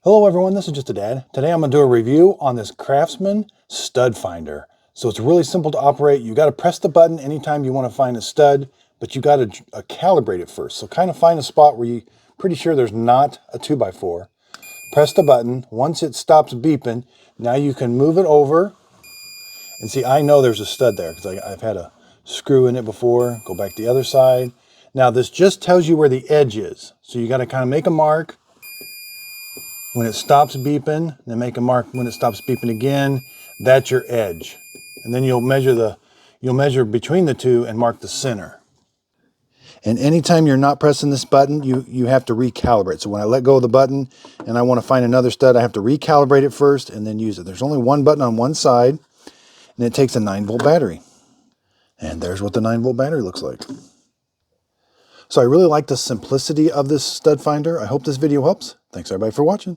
Hello everyone, this is Just a Dad. Today I'm going to do a review on this CRAFTSMAN stud finder. So it's really simple to operate. You got to press the button anytime you want to find a stud, but you got to calibrate it first. So kind of find a spot where you're pretty sure there's not a 2x4. Press the button. Once it stops beeping, now you can move it over. And see, I know there's a stud there because I've had a screw in it before. Go back to the other side. Now this just tells you where the edge is. So you got to kind of make a mark when it stops beeping, then make a mark when it stops beeping again. That's your edge. And then you'll measure between the two and mark the center. And anytime you're not pressing this button, you have to recalibrate. So when I let go of the button and I want to find another stud, I have to recalibrate it first and then use it. There's only one button on one side, and it takes a 9-volt battery. And there's what the 9-volt battery looks like. So I really like the simplicity of this stud finder. I hope this video helps. Thanks everybody for watching.